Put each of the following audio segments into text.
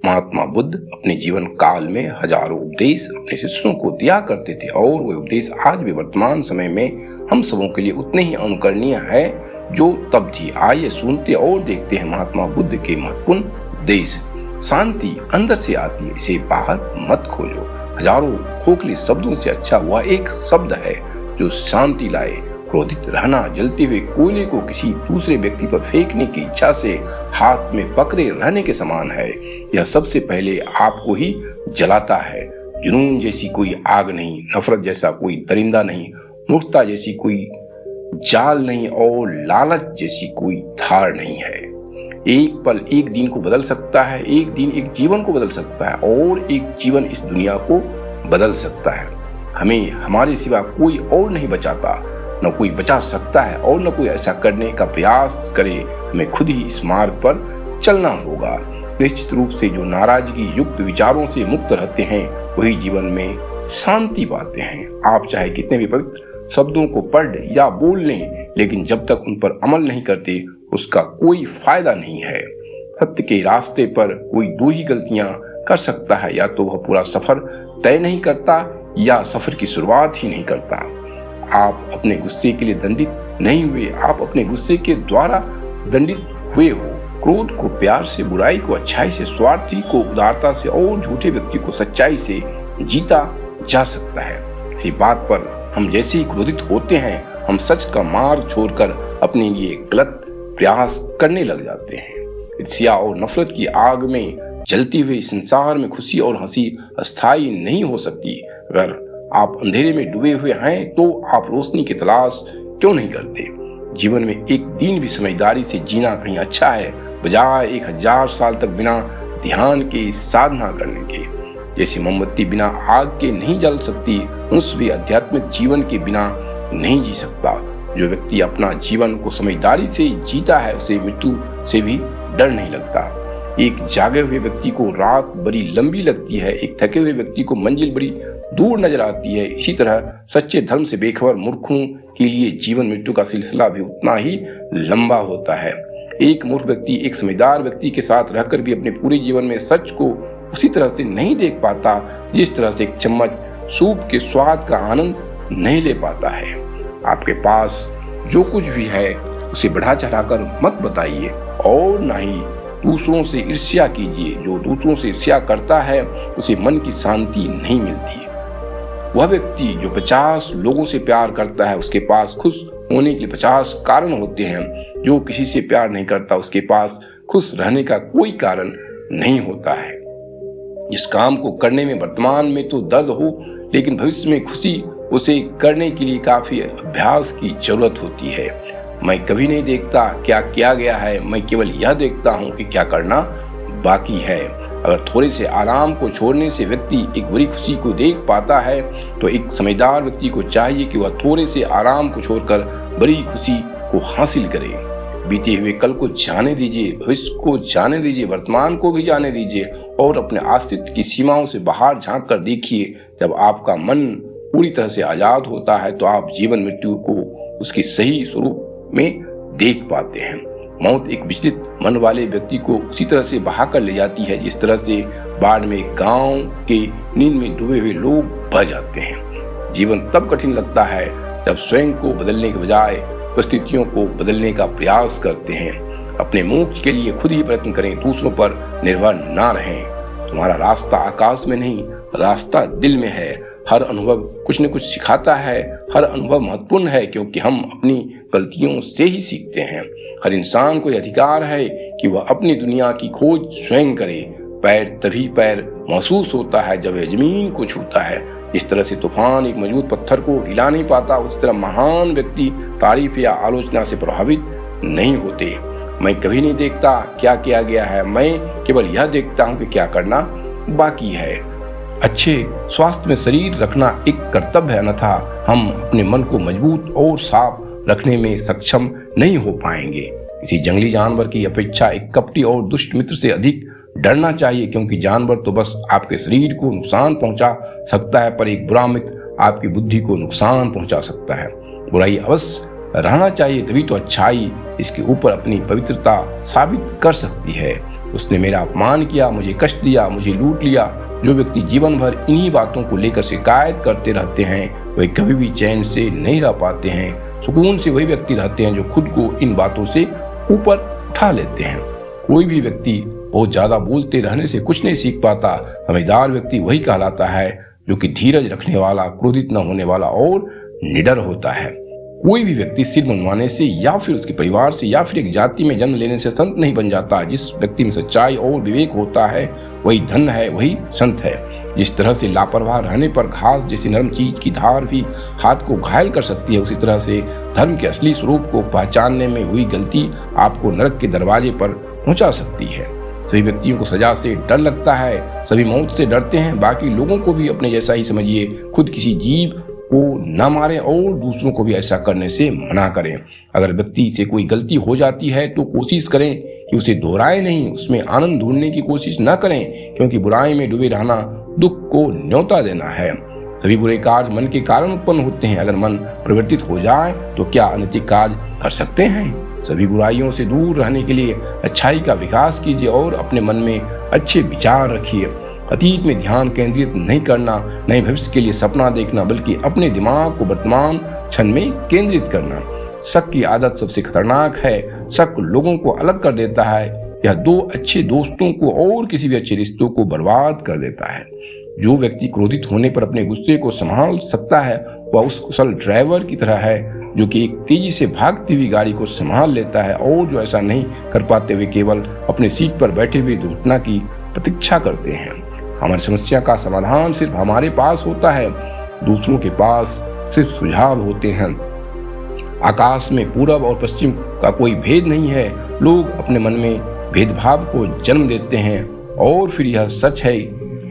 महात्मा बुद्ध अपने जीवन काल में हजारों उपदेश अपने शिष्यों को दिया करते थे और वो उपदेश आज भी वर्तमान समय में हम सबों के लिए उतने ही अनुकरणीय है जो तब थी। आइए सुनते और देखते हैं महात्मा बुद्ध के महत्वपूर्ण उपदेश। शांति अंदर से आती है, इसे बाहर मत खोजो। हजारों खोखले शब्दों से अच्छा हुआ एक शब्द है जो शांति लाए। क्रोधित रहना जलते हुए कोयले को किसी दूसरे व्यक्ति पर फेंकने की इच्छा से हाथ में पकड़े रहने के समान है। यह सबसे पहले आपको ही जलाता है। जुनून जैसी कोई आग नहीं, नफरत जैसा कोई दरिंदा नहीं, मूर्खता जैसी कोई जाल नहीं और लालच जैसी कोई धार नहीं है। एक पल एक दिन को बदल सकता है, एक दिन एक जीवन को बदल सकता है और एक जीवन इस दुनिया को बदल सकता है। हमें हमारे सिवा कोई और नहीं बचाता, न कोई बचा सकता है और न कोई ऐसा करने का प्रयास करे। हमें खुद ही इस मार्ग पर चलना होगा। निश्चित रूप से जो नाराजगी युक्त विचारों से मुक्त रहते हैं वही जीवन में शांति पाते हैं। आप चाहे कितने भी पवित्र शब्दों को पढ़ या बोल लें, लेकिन जब तक उन पर अमल नहीं करते उसका कोई फायदा नहीं है। सत्य के रास्ते पर कोई दो ही गलतियां कर सकता है, या तो वह पूरा सफर तय नहीं करता या सफर की शुरुआत ही नहीं करता। आप अपने गुस्से के लिए दंडित नहीं हुए, आप अपने गुस्से के द्वारा दंडित हुए हो। क्रोध को प्यार से, बुराई को अच्छाई से, स्वार्थी को उदारता से और झूठे व्यक्ति को सच्चाई से जीता जा सकता है। इसी बात पर हम जैसे ही क्रोधित होते हैं हम सच का मार्ग छोड़कर अपने लिए गलत प्रयास करने लग जाते हैं। ईर्ष्या और नफरत की आग में जलते हुए संसार में खुशी और हंसी अस्थायी नहीं हो सकती। अगर आप अंधेरे में डूबे हुए हैं तो आप रोशनी की तलाश क्यों नहीं करते? जीवन में एक दिन भी समझदारी से जीना कहीं अच्छा है, बजाय 1000 साल तक बिना ध्यान के साधना करने के। जैसे मोमबत्ती बिना आग के नहीं जल सकती, मनुष्य भी आध्यात्मिक जीवन के बिना नहीं जी सकता। जो व्यक्ति अपना जीवन को समझदारी से जीता है उसे मृत्यु से भी डर नहीं लगता। एक जागे हुए व्यक्ति को रात बड़ी लंबी लगती है, एक थके हुए व्यक्ति को मंजिल बड़ी दूर नजर आती है। इसी तरह सच्चे धर्म से बेखबर मूर्खों के लिए जीवन मृत्यु का सिलसिला भी उतना ही लंबा होता है। एक मूर्ख व्यक्ति एक समझदार व्यक्ति के साथ रहकर भी अपने पूरे जीवन में सच को उसी तरह से नहीं देख पाता जिस तरह से एक चम्मच सूप के स्वाद का आनंद नहीं ले पाता है। आपके पास जो कुछ भी है उसे बढ़ा चढ़ाकर मत बताइए और ना ही दूसरों से ईर्ष्या कीजिए। जो दूसरों से ईर्ष्या करता है उसे मन की शांति नहीं मिलती। वह व्यक्ति जो 50 लोगों से प्यार करता है उसके पास खुश होने के 50 कारण होते हैं। जो किसी से प्यार नहीं करता उसके पास खुश रहने का कोई कारण नहीं होता है। जिस काम को करने में वर्तमान में तो दर्द हो, लेकिन भविष्य में खुशी, उसे करने के लिए काफी अभ्यास की जरूरत होती है। मैं कभी नहीं देखता क्या किया गया है, मैं केवल यह देखता हूँ कि क्या करना बाकी है। अगर थोड़े से आराम को छोड़ने से व्यक्ति एक बड़ी खुशी को देख पाता है तो एक समझदार व्यक्ति को चाहिए कि वह थोड़े से आराम को छोड़कर बड़ी खुशी को हासिल करे। बीते हुए कल को जाने दीजिए, भविष्य को जाने दीजिए, वर्तमान को भी जाने दीजिए और अपने अस्तित्व की सीमाओं से बाहर झांक कर देखिए। जब आपका मन पूरी तरह से आजाद होता है तो आप जीवन मृत्यु को उसकी सही स्वरूप में देख पाते हैं। मौत एक विचलित मन वाले व्यक्ति को उसी तरह से बहा कर ले जाती है जिस तरह से बाढ़ में गांव के नींद में डूबे हुए लोग बह जाते हैं। जीवन तब कठिन लगता है जब स्वयं को बदलने के बजाय परिस्थितियों को बदलने का प्रयास करते हैं। अपने मोक्ष के लिए खुद ही प्रयत्न करें, दूसरों पर निर्भर ना रहें। तुम्हारा रास्ता आकाश में नहीं, रास्ता दिल में है। हर अनुभव कुछ न कुछ सिखाता है, हर अनुभव महत्वपूर्ण है क्योंकि हम अपनी गलतियों से ही सीखते हैं। हर इंसान को यह अधिकार है कि वह अपनी दुनिया की खोज स्वयं करे। पैर तभी पैर महसूस होता है जब वह जमीन को छूता है। इस तरह से तूफान एक मजबूत पत्थर को हिला नहीं पाता, उस तरह महान व्यक्ति तारीफ या आलोचना से प्रभावित नहीं होते। मैं कभी नहीं देखता क्या किया गया है, मैं केवल यह देखता हूँ कि क्या करना बाकी है। अच्छे स्वास्थ्य में शरीर रखना एक कर्तव्य है, अन्यथा हम अपने मन को मजबूत और साफ रखने में सक्षम नहीं हो पाएंगे। किसी जंगली जानवर की अपेक्षा एक कपटी और दुष्ट मित्र से अधिक डरना चाहिए, क्योंकि जानवर तो बस आपके शरीर को नुकसान पहुंचा सकता है, पर एक बुरा मित्र आपकी बुद्धि को नुकसान पहुंचा सकता है। बुराई अवश्य रहना चाहिए, तभी तो अच्छाई इसके ऊपर अपनी पवित्रता साबित कर सकती है। उसने मेरा अपमान किया, मुझे कष्ट दिया, मुझे लूट लिया। जो व्यक्ति जीवन भर इन्हीं बातों को लेकर शिकायत करते रहते हैं वे कभी भी चैन से नहीं रह पाते हैं। सुकून से वही व्यक्ति रहते हैं जो खुद को इन बातों से ऊपर उठा लेते हैं। कोई भी व्यक्ति बहुत ज्यादा बोलते रहने से कुछ नहीं सीख पाता। समझदार व्यक्ति वही कहलाता है जो कि धीरज रखने वाला, क्रोधित न होने वाला और निडर होता है। कोई भी व्यक्ति सिर मनवाने से या फिर उसके परिवार से या फिर एक जाति में जन्म लेने से संत नहीं बन जाता। जिस व्यक्ति में सच्चाई और विवेक होता है वही धन है, वही संत है। जिस तरह से लापरवाह रहने पर घास जैसी नरम चीज की धार भी हाथ को घायल कर सकती है, उसी तरह से धर्म के असली स्वरूप को पहचानने में हुई गलती आपको नरक के दरवाजे पर पहुंचा सकती है। सभी व्यक्तियों को सजा से डर लगता है, सभी मौत से डरते हैं। बाकी लोगों को भी अपने जैसा ही समझिए। खुद किसी जीव को न मारें और दूसरों को भी ऐसा करने से मना करें। अगर व्यक्ति से कोई गलती हो जाती है तो कोशिश करें कि उसे दोहराए नहीं, उसमें आनंद ढूंढने की कोशिश न करें, क्योंकि बुराई में डूबे रहना दुख को न्योता देना है। सभी बुरे कार्य मन के कारण उत्पन्न होते हैं। अगर मन परिवर्तित हो जाए तो क्या अनैतिक कार्य कर सकते हैं? सभी बुराइयों से दूर रहने के लिए अच्छाई का विकास कीजिए और अपने मन में अच्छे विचार रखिए। अतीत में ध्यान केंद्रित नहीं करना, नए भविष्य के लिए सपना देखना, बल्कि अपने दिमाग को वर्तमान क्षण में केंद्रित करना। शक की आदत सबसे खतरनाक है। शक लोगों को अलग कर देता है। यह दो अच्छे दोस्तों को और किसी भी अच्छे रिश्तों को बर्बाद कर देता है। जो व्यक्ति क्रोधित होने पर अपने गुस्से को संभाल सकता है वह उस कुशल ड्राइवर की तरह है जो कि एक तेजी से भागती हुई गाड़ी को संभाल लेता है, और जो ऐसा नहीं कर पाते वे केवल अपने सीट पर बैठे हुए दुर्घटना की प्रतीक्षा करते हैं। हमारी समस्या का समाधान सिर्फ हमारे पास होता है, दूसरों के पास सिर्फ सुझाव होते हैं। आकाश में पूरब और पश्चिम का कोई भेद नहीं है। लोग अपने मन में भेदभाव को जन्म देते हैं और फिर यह सच है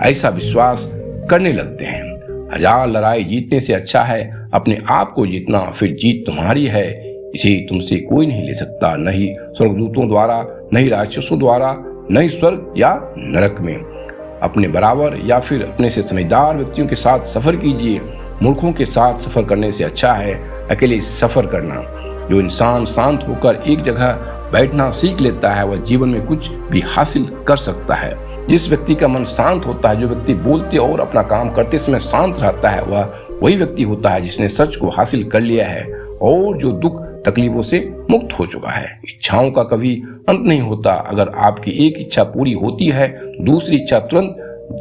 ऐसा विश्वास करने लगते हैं। 1000 लड़ाई जीतने से अच्छा है अपने आप को जीतना, फिर जीत तुम्हारी है। इसे तुमसे कोई नहीं ले सकता, न ही स्वर्गदूतों द्वारा, न ही राक्षसों द्वारा, न ही स्वर्ग या नरक में। अपने बराबर या फिर अपने से समझदार व्यक्तियों के साथ सफर कीजिए। मूर्खों के साथ सफर करने से अच्छा है अकेले सफर करना। जो इंसान शांत होकर एक जगह बैठना सीख लेता है वह जीवन में कुछ भी हासिल कर सकता है। जिस व्यक्ति का मन शांत होता है, जो व्यक्ति बोलते और अपना काम करते समय शांत रहता है, वह वही व्यक्ति होता है जिसने सच को हासिल कर लिया है और जो दुख तकलीफों से मुक्त हो चुका है। इच्छाओं का कभी अंत नहीं होता। अगर आपकी एक इच्छा पूरी होती है तो दूसरी इच्छा तुरंत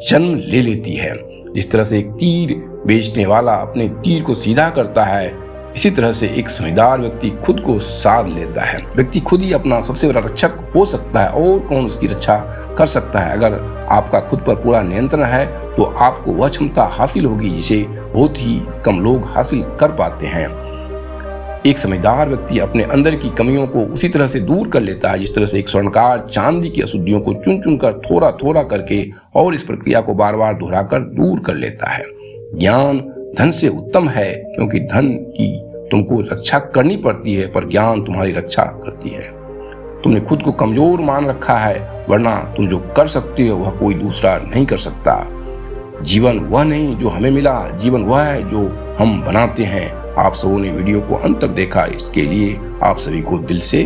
जन्म ले लेती है। जिस तरह से एक तीर बेचने वाला अपने तीर को सीधा करता है, इसी तरह से एक समझदार व्यक्ति खुद को साध लेता है। व्यक्ति खुद ही अपना सबसे बड़ा रक्षक हो सकता है और कौन उसकी रक्षा कर सकता है। अगर आपका खुद पर पूरा नियंत्रण है तो आपको वह क्षमता हासिल होगी जिसे बहुत ही कम लोग हासिल कर पाते हैं। एक समझदार व्यक्ति अपने अंदर की कमियों को उसी तरह से दूर कर लेता है जिस तरह से एक स्वर्णकार चांदी की अशुद्धियों को चुन चुन कर थोड़ा थोड़ा करके और इस प्रक्रिया को बार बार दोहराकर दूर कर लेता है। ज्ञान धन से उत्तम है क्योंकि धन की तुमको रक्षा करनी पड़ती है पर ज्ञान तुम्हारी रक्षा करती है। तुमने खुद को कमजोर मान रखा है, वरना तुम जो कर सकते हो वह कोई दूसरा नहीं कर सकता। जीवन वह नहीं जो हमें मिला, जीवन वह है जो हम बनाते हैं। आप सबों ने वीडियो को अंत तक देखा, इसके लिए आप सभी को दिल से